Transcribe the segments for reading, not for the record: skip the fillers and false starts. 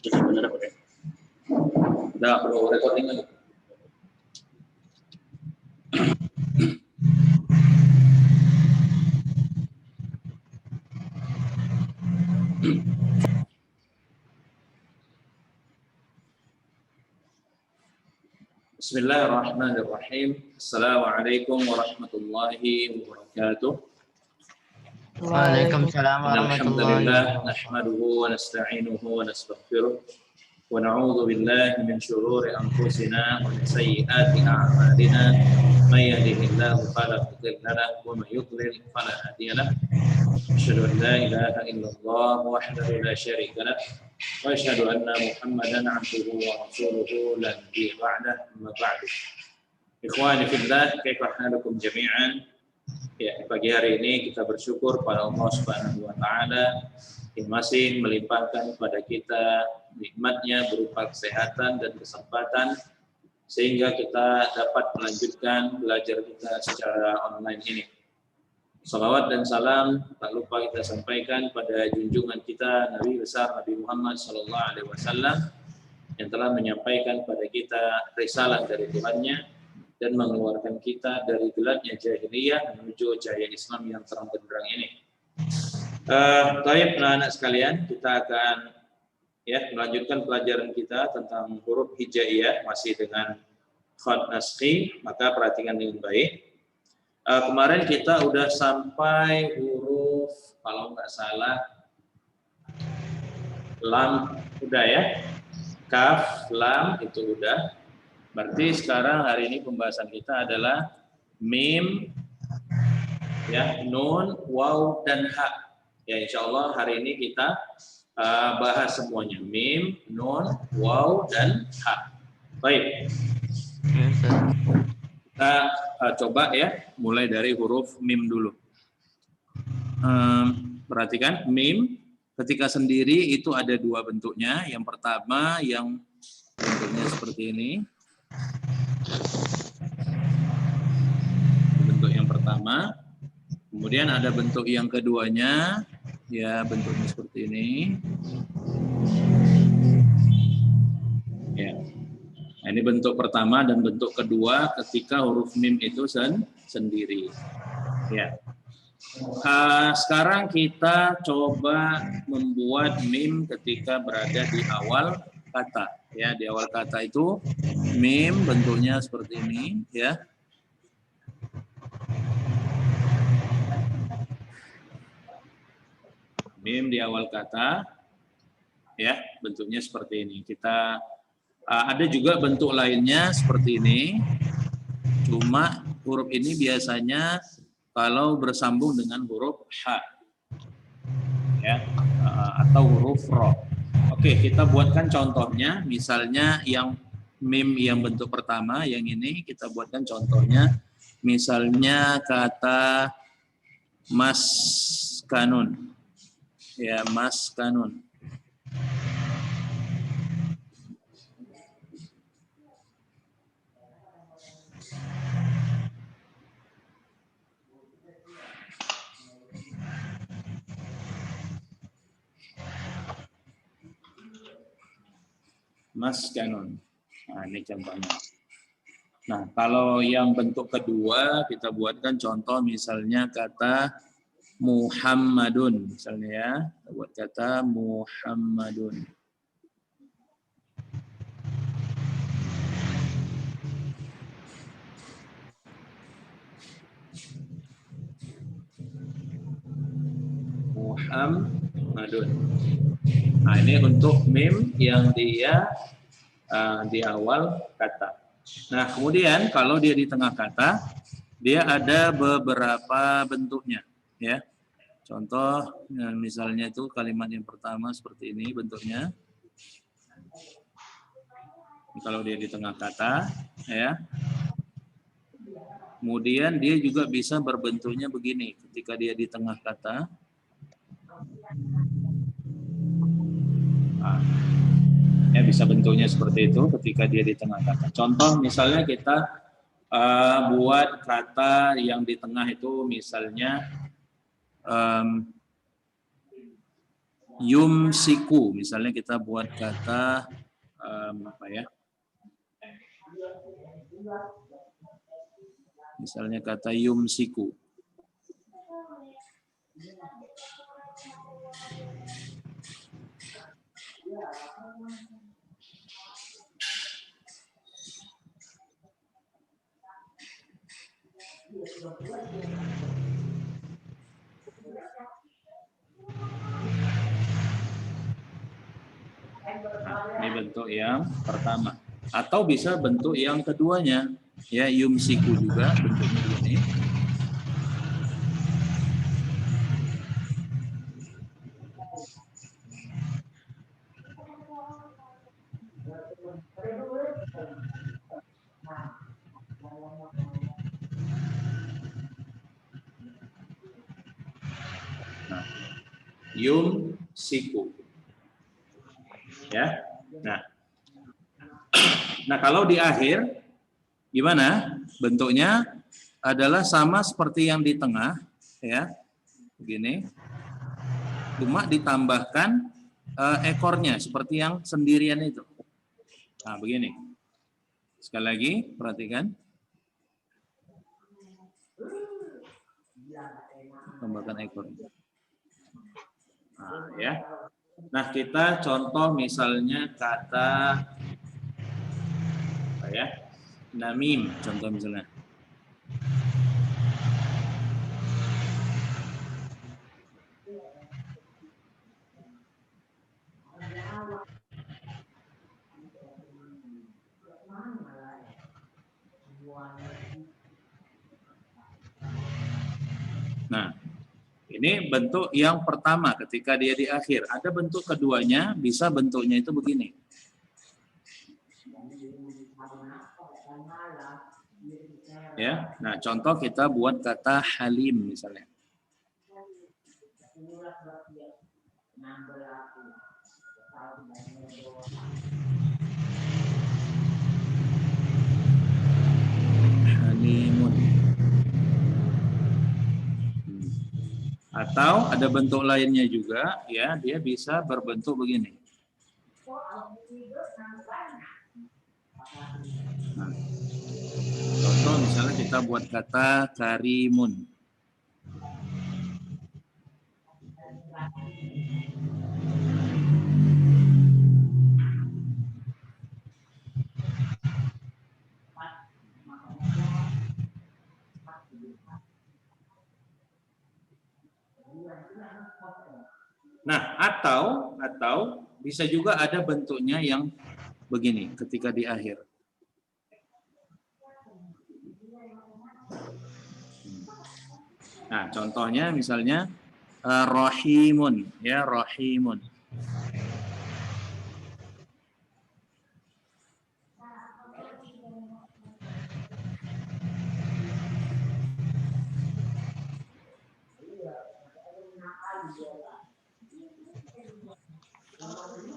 Benar pakai. Udah perlu recording lagi. Bismillahirrahmanirrahim. Assalamualaikum warahmatullahi wabarakatuh. Waalaikumsalam warahmatullahi Alhamdulillah, wabarakatuh. nahmaduhu wa nasta'inuhu wa nastaghfiruh wa na'udzu billahi min shururi anfusina wa min sayyiati a'malina. May yahdihillahu fala mudilla lahu wa may yudlil fala hadiya lahu. Asyhadu an la ilaha illallah wahdahu la syarika lahu wa asyhadu anna Muhammadan 'abduhu wa rasuluhu la nabiyya ba'dahu, amma ba'du. Ikhwani fillah, kaifa halukum jami'an? Ya, pagi hari ini kita bersyukur pada Allah Subhanahu wa taala yang masih melimpahkan kepada kita nikmat-Nya berupa kesehatan dan kesempatan sehingga kita dapat melanjutkan belajar kita secara online ini. Salawat dan salam tak lupa kita sampaikan pada junjungan kita Nabi besar Nabi Muhammad sallallahu alaihi wasallam yang telah menyampaikan kepada kita risalah dari Tuhan-Nya dan mengeluarkan kita dari gelapnya jahiliyah menuju cahaya Islam yang terang benderang ini. Baik, anak-anak sekalian, kita akan melanjutkan pelajaran kita tentang huruf hijaiyah masih dengan khat naskhi, maka perhatikan dengan baik. Kemarin kita udah sampai huruf, kalau nggak salah, lam udah ya, kaf, lam itu udah. Berarti sekarang hari ini pembahasan kita adalah mim, ya, nun, waw, dan ha. Ya, insya Allah hari ini kita bahas semuanya. Mim, nun, waw, dan ha. Baik. Kita coba ya, mulai dari huruf mim dulu. Perhatikan, mim ketika sendiri itu ada dua bentuknya. Yang pertama yang bentuknya seperti ini. Bentuk yang pertama, kemudian ada bentuk yang keduanya, ya bentuknya seperti ini. Ya, nah, ini bentuk pertama dan bentuk kedua ketika huruf mim itu sendiri. Ya, sekarang kita coba membuat mim ketika berada di awal kata. Ya, di awal kata itu mim bentuknya seperti ini, ya. Mim di awal kata, ya, bentuknya seperti ini. Kita ada juga bentuk lainnya seperti ini. Cuma huruf ini biasanya kalau bersambung dengan huruf ha, ya, atau huruf ro. Oke, kita buatkan contohnya. Misalnya yang mim yang bentuk pertama, yang ini kita buatkan contohnya. Misalnya kata mas kanun. Ya, mas kanun. Mas kanun. Nah, ini contohnya. Nah, kalau yang bentuk kedua kita buatkan contoh misalnya kata Muhammadun, misalnya ya, kita buat kata Muhammadun. Muhammadun. Nah, ini untuk mim yang dia di awal kata. Nah, kemudian kalau dia di tengah kata, dia ada beberapa bentuknya, ya. Contoh, misalnya itu kalimat yang pertama seperti ini bentuknya. Kalau dia di tengah kata, ya. Kemudian dia juga bisa berbentuknya begini ketika dia di tengah kata. Nah, ya bisa bentuknya seperti itu ketika dia di tengah kata. Contoh misalnya kita buat kata yang di tengah itu misalnya Yumsiku, misalnya kita buat kata apa ya? Misalnya kata yumsiku. Nah, ini bentuk yang pertama. Atau bisa bentuk yang keduanya. Ya, yumsiku juga bentuknya begini. Nah, yumsiku. Ya. Nah, kalau di akhir gimana? Bentuknya adalah sama seperti yang di tengah, ya. Begini. Cuma ditambahkan ekornya seperti yang sendirian itu. Nah, begini. Sekali lagi, perhatikan. Tambahkan ekornya. Nah, ya. Nah, kita contoh misalnya kata apa ya? Namim, contoh misalnya. Nah, ini bentuk yang pertama ketika dia di akhir. Ada bentuk keduanya, bisa bentuknya itu begini. Ya, nah contoh kita buat kata halim misalnya. Halimun. Atau ada bentuk lainnya juga, ya, dia bisa berbentuk begini. Nah, contoh misalnya kita buat kata karimun. Nah, atau bisa juga ada bentuknya yang begini ketika di akhir. Nah, contohnya misalnya rahimun, ya, rahimun.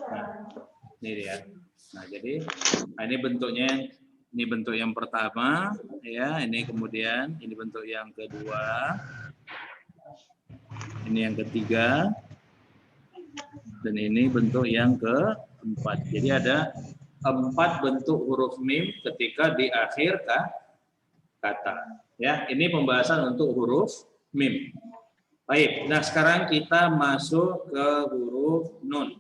Nah, ini dia. Nah, jadi ini bentuknya, ini bentuk yang pertama, ya, ini kemudian ini bentuk yang kedua, ini yang ketiga, dan ini bentuk yang keempat. Jadi ada 4 bentuk huruf mim ketika di akhir kata. Ya, ini pembahasan untuk huruf mim. Baik, nah sekarang kita masuk ke huruf nun.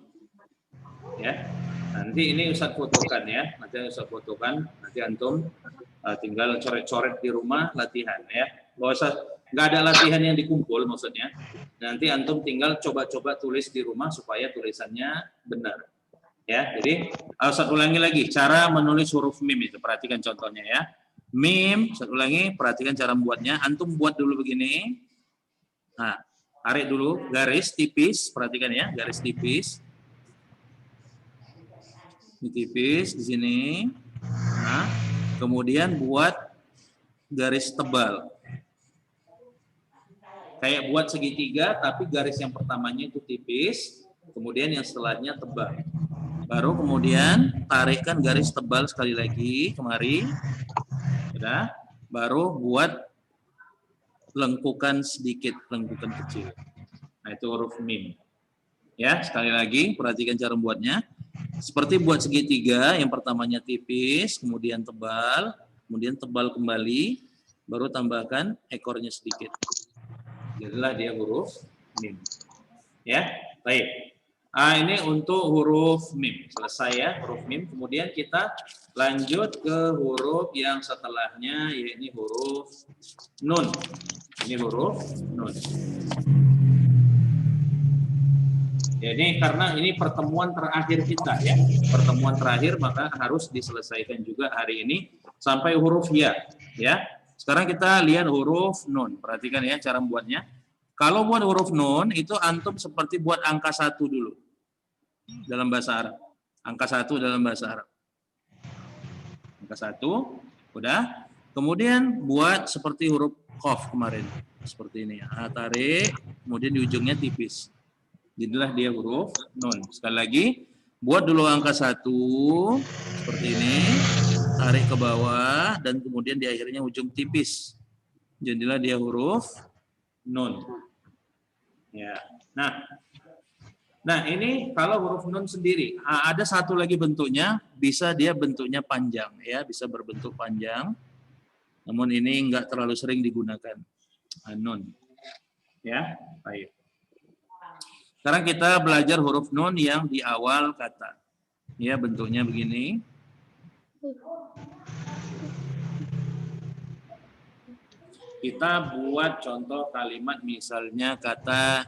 Ya, nanti ini Ustadz fotokan ya, nanti Ustadz fotokan, nanti antum tinggal coret-coret di rumah latihan ya. Nggak ada latihan yang dikumpul maksudnya. Nanti antum tinggal coba-coba tulis di rumah supaya tulisannya benar. Ya, jadi Ustadz ulangi lagi cara menulis huruf mim itu. Perhatikan contohnya ya. Mim, Ustadz ulangi, perhatikan cara membuatnya. Antum buat dulu begini. Nah, tarik dulu garis tipis, perhatikan ya, garis tipis. Ini tipis di sini. Nah, kemudian buat garis tebal. Kayak buat segitiga, tapi garis yang pertamanya itu tipis, kemudian yang setelahnya tebal. Baru kemudian tarikkan garis tebal sekali lagi kemari. Sudah. Baru buat lengkukan sedikit, lengkukan kecil. Nah, itu huruf mim. Ya, sekali lagi perhatikan cara membuatnya. Seperti buat segitiga, yang pertamanya tipis, kemudian tebal kembali, baru tambahkan ekornya sedikit. Jadilah dia huruf mim. Ya, baik. Ini untuk huruf mim. Selesai ya huruf mim. Kemudian kita lanjut ke huruf yang setelahnya, yaitu huruf nun. Ini huruf nun. Jadi karena ini pertemuan terakhir kita ya, pertemuan terakhir maka harus diselesaikan juga hari ini sampai huruf ya. Ya. Sekarang kita lihat huruf nun. Perhatikan ya cara membuatnya. Kalau buat huruf nun itu antum seperti buat angka 1 dulu dalam bahasa Arab. Angka 1 dalam bahasa Arab. Angka 1, udah. Kemudian buat seperti huruf qaf kemarin. Seperti ini ya. Tarik, kemudian di ujungnya tipis. Jadilah dia huruf nun. Sekali lagi, buat dulu angka 1 seperti ini, tarik ke bawah dan kemudian di akhirnya ujung tipis. Jadilah dia huruf nun. Ya. Nah ini kalau huruf nun sendiri, ada satu lagi bentuknya, bisa dia bentuknya panjang ya, bisa berbentuk panjang. Namun ini enggak terlalu sering digunakan. Nun. Ya, baik. Sekarang kita belajar huruf nun yang di awal kata. Ya, bentuknya begini. Kita buat contoh kalimat misalnya kata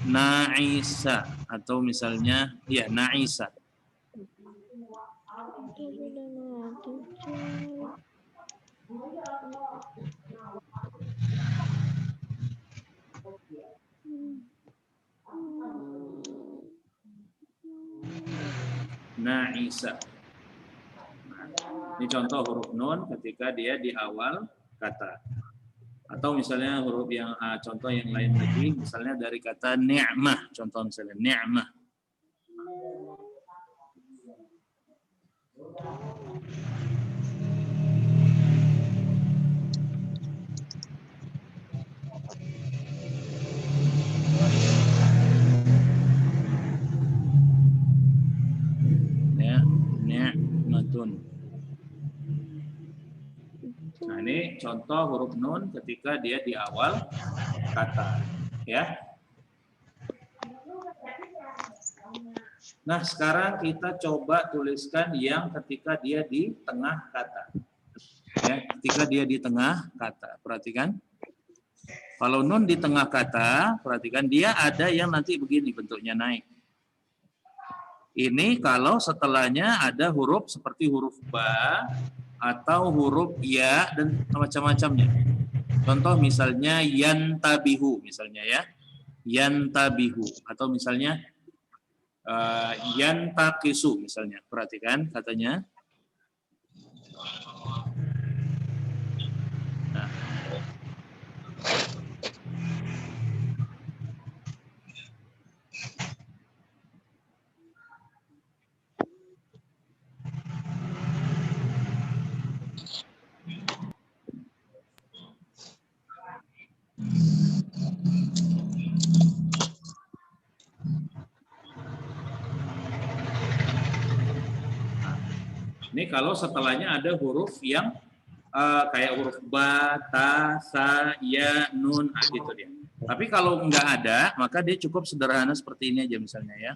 Naisa atau misalnya ya Naisa. Naisa. Ini contoh huruf nun ketika dia di awal kata. Atau misalnya huruf yang contoh yang lain lagi, misalnya dari kata ni'mah, contoh misalnya ni'mah. Ya, ni'matun. Nah, ini contoh huruf nun ketika dia di awal kata, ya. Nah, sekarang kita coba tuliskan yang ketika dia di tengah kata. Ya, ketika dia di tengah kata. Perhatikan. Kalau nun di tengah kata, perhatikan dia ada yang nanti begini bentuknya naik. Ini kalau setelahnya ada huruf seperti huruf ba atau huruf ya dan macam-macamnya. Contoh misalnya yantabihu misalnya ya. Yantabihu atau misalnya yantakisu misalnya. Perhatikan katanya. Nah. Ini kalau setelahnya ada huruf yang kayak huruf ba, ta, sa, ya, nun, gitu dia. Tapi kalau nggak ada, maka dia cukup sederhana seperti ini aja misalnya ya.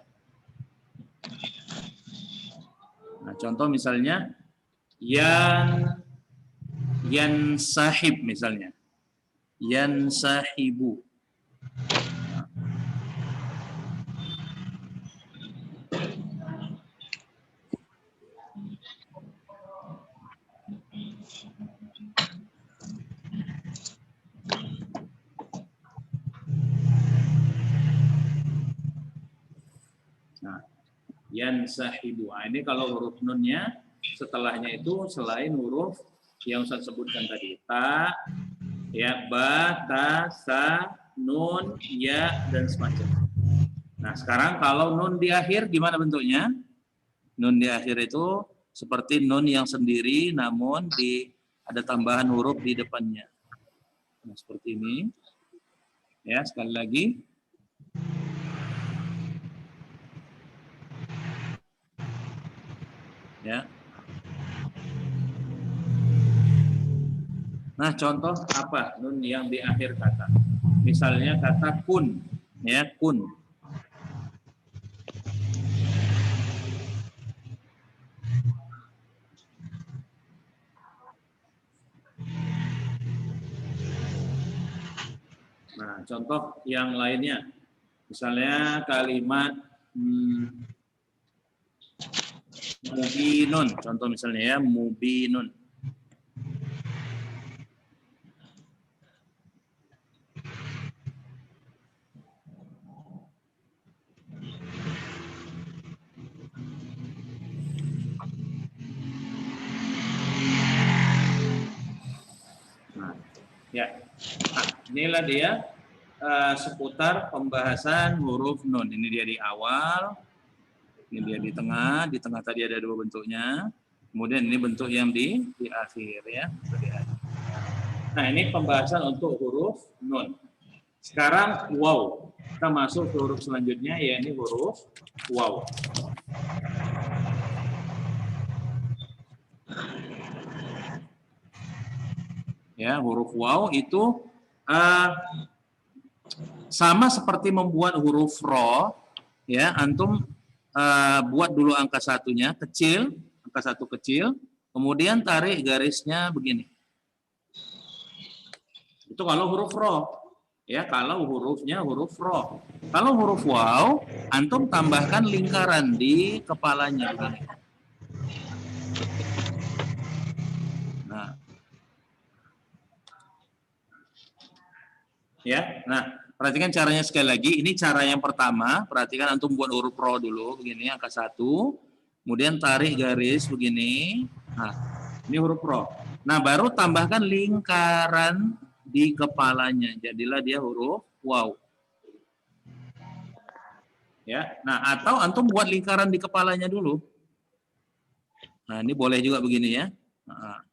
Nah, contoh misalnya yan sahib misalnya. Yan sahibu. Nah, yan sahibu. Nah, ini kalau huruf nunnya setelahnya itu selain huruf yang saya sebutkan tadi, ta, ya, ba, ta, sa, nun, ya, dan semacamnya. Nah, sekarang kalau nun di akhir gimana bentuknya? Nun di akhir itu seperti nun yang sendiri, namun ada tambahan huruf di depannya. Nah, seperti ini. Ya, sekali lagi. Ya. Nah, contoh apa nun yang di akhir kata? Misalnya kata kun, ya, kun. Nah, contoh yang lainnya, misalnya kalimat mubinun, contoh misalnya ya, mubinun. Nah, ya, nah, inilah dia seputar pembahasan huruf nun. Ini dia di awal, ini dia di tengah tadi ada dua bentuknya. Kemudian ini bentuk yang di akhir ya. Nah, ini pembahasan untuk huruf nun. Sekarang waw. Kita masuk ke huruf selanjutnya, yakni huruf waw. Ya, huruf waw itu sama seperti membuat huruf ro. Ya, antum buat dulu angka satunya kecil, angka satu kecil, kemudian tarik garisnya begini. Itu kalau huruf ro. Ya, kalau hurufnya huruf ro. Kalau huruf waw, antum tambahkan lingkaran di kepalanya begini. Nah. Ya. Nah, perhatikan caranya sekali lagi. Ini cara yang pertama. Perhatikan antum buat huruf ro dulu begini, angka satu. Kemudian tarik garis begini. Nah, ini huruf ro. Nah, baru tambahkan lingkaran di kepalanya. Jadilah dia huruf waw. Ya. Nah, atau antum buat lingkaran di kepalanya dulu. Nah, ini boleh juga begini ya. Nah,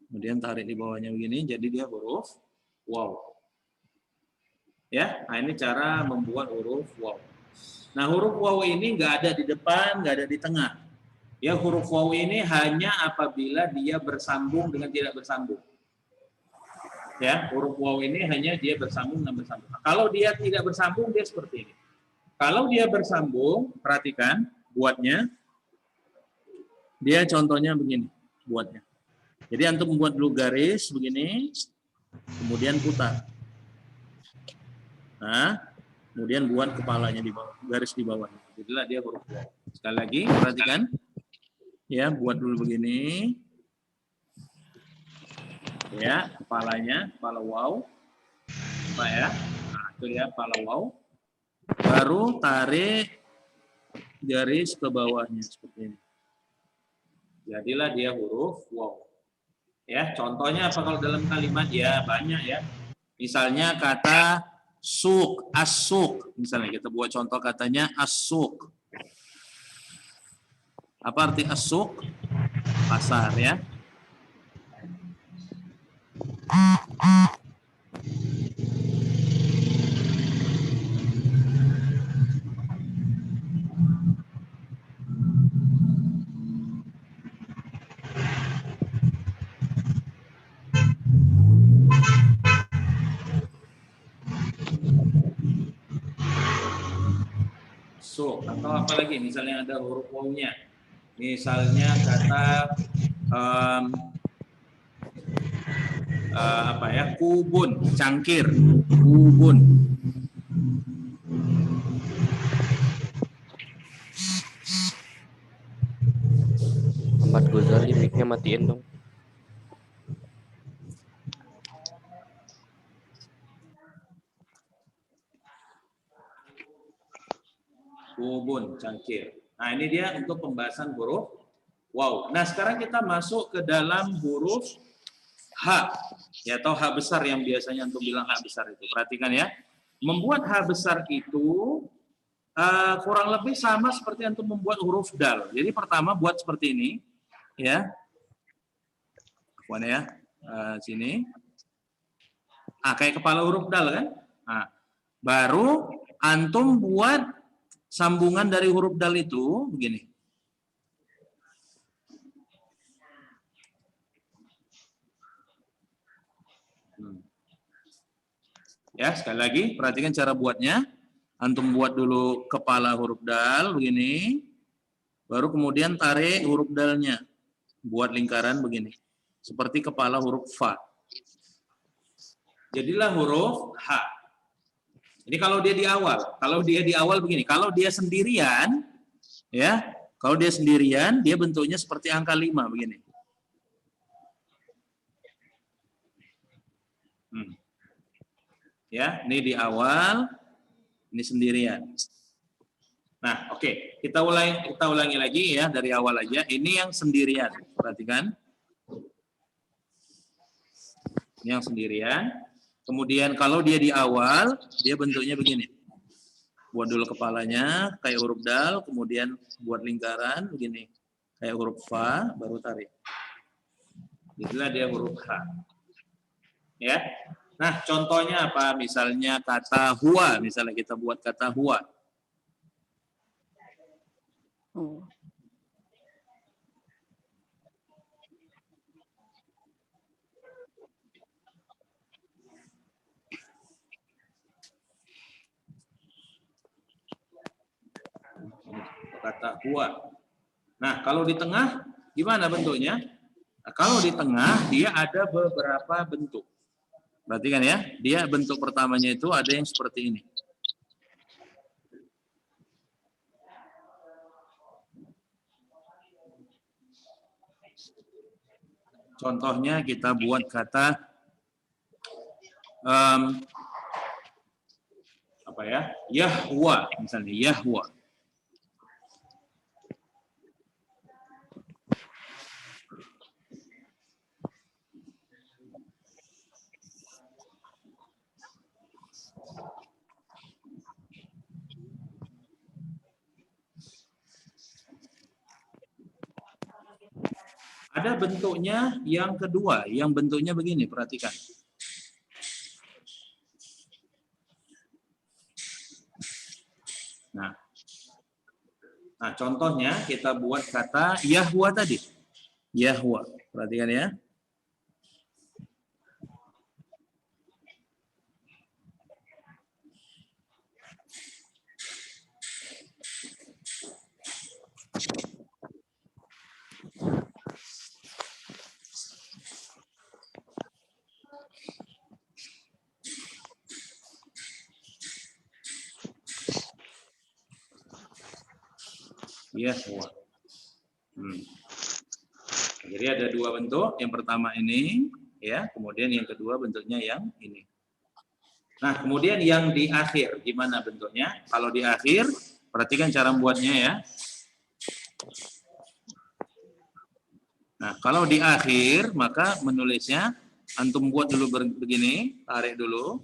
kemudian tarik di bawahnya begini, jadi dia huruf waw. Ya, nah ini cara membuat huruf waw. Nah, huruf waw ini nggak ada di depan, nggak ada di tengah. Ya, huruf waw ini hanya apabila dia bersambung dengan tidak bersambung. Ya, huruf waw ini hanya dia bersambung dan bersambung. Nah, kalau dia tidak bersambung, dia seperti ini. Kalau dia bersambung, perhatikan buatnya. Dia contohnya begini, buatnya. Jadi antum membuat dulu garis begini, kemudian putar. Nah, kemudian buat kepalanya di bawah, garis di bawahnya. Jadilah dia huruf waw. Sekali lagi, perhatikan. Ya, buat dulu begini. Ya, kepalanya, kepala waw. Apa ya? Nah, itu ya, kepala waw. Baru tarik garis ke bawahnya seperti ini. Jadilah dia huruf waw. Ya, contohnya apa kalau dalam kalimat? Ya, banyak ya. Misalnya kata suk, asuk. Misalnya kita buat contoh katanya asuk. Apa arti asuk? Pasar ya. So, atau apa lagi? Misalnya ada huruf waw-nya. Misalnya kata apa ya? Kubun, cangkir, kubun. Ahmad Ghazali, mic-nya matiin dong. Kubun, cangkir. Nah, ini dia untuk pembahasan huruf waw. Nah, sekarang kita masuk ke dalam huruf H. Ya, atau H besar yang biasanya untuk bilang H besar itu. Perhatikan ya. Membuat H besar itu kurang lebih sama seperti untuk membuat huruf dal. Jadi pertama buat seperti ini. Ya. Mana ya? Sini. Kayak kepala huruf dal kan? Nah, baru antum buat sambungan dari huruf dal itu begini. Ya, sekali lagi perhatikan cara buatnya. Antum buat dulu kepala huruf dal begini, baru kemudian tarik huruf dalnya. Buat lingkaran begini. Seperti kepala huruf fa. Jadilah huruf H. Ini kalau dia di awal begini, kalau dia sendirian, ya, kalau dia sendirian, dia bentuknya seperti angka 5 begini. Ya, ini di awal, ini sendirian. Nah, oke, kita ulangi lagi ya dari awal aja. Ini yang sendirian, perhatikan. Ini yang sendirian. Kemudian kalau dia di awal, dia bentuknya begini. Buat dulu kepalanya, kayak huruf dal, kemudian buat lingkaran, begini. Kayak huruf fa, baru tarik. Inilah dia huruf H. Ya. Nah, contohnya apa? Misalnya kata huwa, misalnya kita buat kata huwa. Kata huwa. Nah, kalau di tengah gimana bentuknya? Nah, kalau di tengah dia ada beberapa bentuk. Perhatikan ya, dia bentuk pertamanya itu ada yang seperti ini. Contohnya kita buat kata apa ya? Yahwa, misalnya Yahwa. Ada bentuknya yang kedua, yang bentuknya begini, perhatikan. Nah, contohnya kita buat kata Yahwa tadi. Yahwa, perhatikan ya. Yahwa. Jadi ada dua bentuk. Yang pertama ini, ya. Kemudian yang kedua bentuknya yang ini. Nah, kemudian yang di akhir, gimana bentuknya? Kalau di akhir, perhatikan cara membuatnya ya. Nah, kalau di akhir, maka menulisnya, antum buat dulu begini, tarik dulu.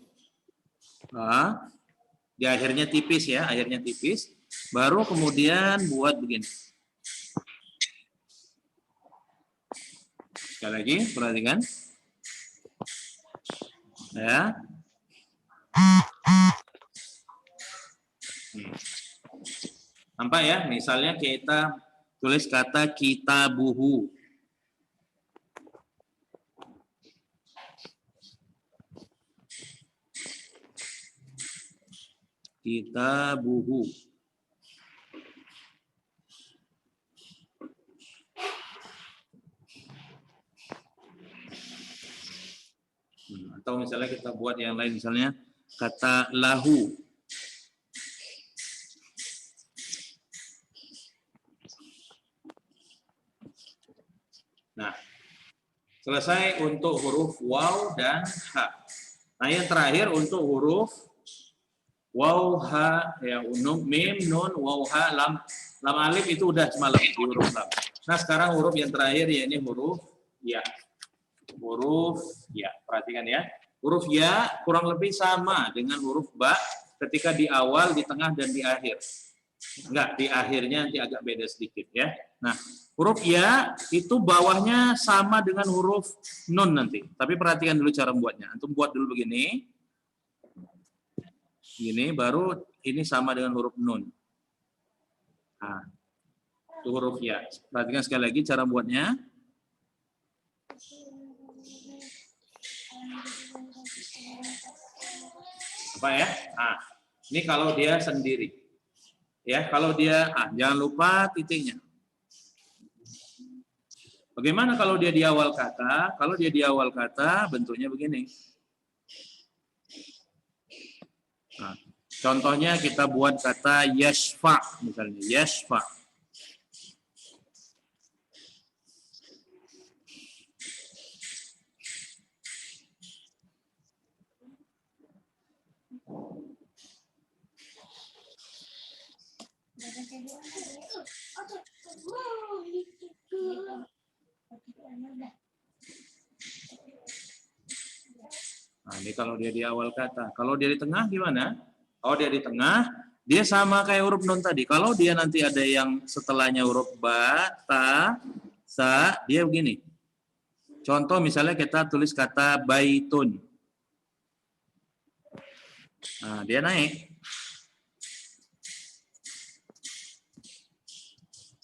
Nah, di akhirnya tipis ya, akhirnya tipis. Baru kemudian buat begini. Sekali lagi, perhatikan. Ya. Nampak ya? Misalnya kita tulis kata kitabuhu. Kitabuhu. Atau misalnya kita buat yang lain, misalnya kata lahu. Nah, selesai untuk huruf waw dan ha. Nah, yang terakhir untuk huruf waw, ha, ya, mim, nun, waw, ha, lam. Lam alif itu udah semalam di huruf lam. Nah, sekarang huruf yang terakhir ya ini huruf ya. Huruf ya, perhatikan ya. Huruf ya kurang lebih sama dengan huruf ba ketika di awal, di tengah, dan di akhir. Enggak, di akhirnya nanti agak beda sedikit ya. Nah, huruf ya itu bawahnya sama dengan huruf nun nanti. Tapi perhatikan dulu cara membuatnya. Antum buat dulu begini. Gini, baru ini sama dengan huruf nun. Nah, itu huruf ya. Perhatikan sekali lagi cara buatnya. Apa ya? Nah, ini kalau dia sendiri. Ya, kalau dia jangan lupa titiknya. Bagaimana kalau dia di awal kata? Kalau dia di awal kata bentuknya begini. Nah, contohnya kita buat kata yashfa misalnya, yashfa. Nah, ini kalau dia di awal kata. Kalau dia di tengah gimana? Kalau dia di tengah, dia sama kayak huruf nun tadi. Kalau dia nanti ada yang setelahnya huruf ba, ta, sa, dia begini. Contoh misalnya kita tulis kata baitun. Nah, dia naik.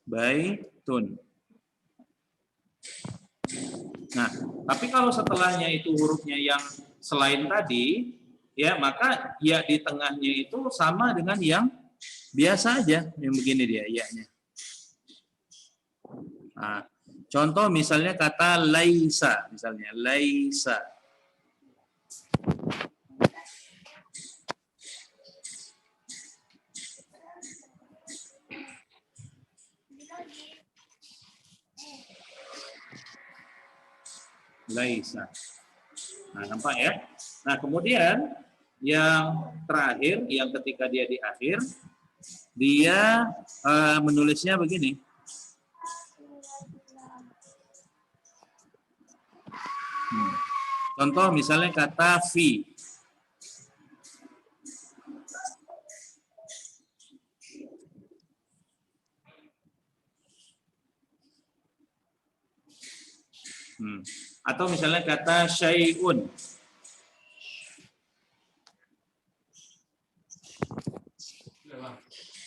Baitun. Nah, tapi kalau setelahnya itu hurufnya yang selain tadi, ya maka ya di tengahnya itu sama dengan yang biasa aja, yang begini dia, ya-nya. Nah, contoh misalnya kata laisa, misalnya laisa. Laisa. Nah, nampak ya? Nah, kemudian yang terakhir, yang ketika dia di akhir, dia menulisnya begini. Contoh misalnya kata fi. Atau misalnya kata syai'un.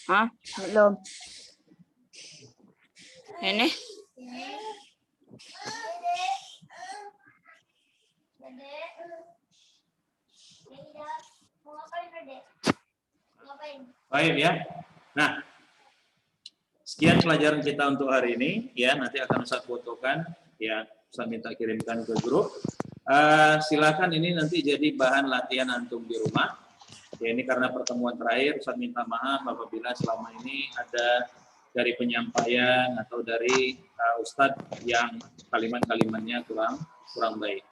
Hah? Belum. Ini? Baik ya. Nah, sekian pelajaran kita untuk hari ini. Ya, nanti akan saya fotokan. Ya, saya minta kirimkan ke grup. Silakan ini nanti jadi bahan latihan antum di rumah. Ya, ini karena pertemuan terakhir, saya minta maaf apabila selama ini ada dari penyampaian atau dari Ustadz yang kalimat-kalimatnya kurang baik.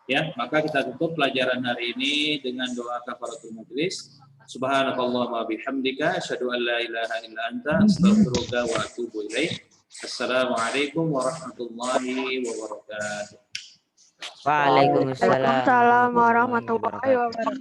Ya, maka kita tutup pelajaran hari ini dengan doa kafaratul majelis. Subhanakallah wa bihamdika asyhadu an la ilaha illa anta astaghfiruka wa atubu ilaik. Assalamualaikum warahmatullahi wabarakatuh. Waalaikumsalam Waalaikumsalam warahmatullahi wabarakatuh.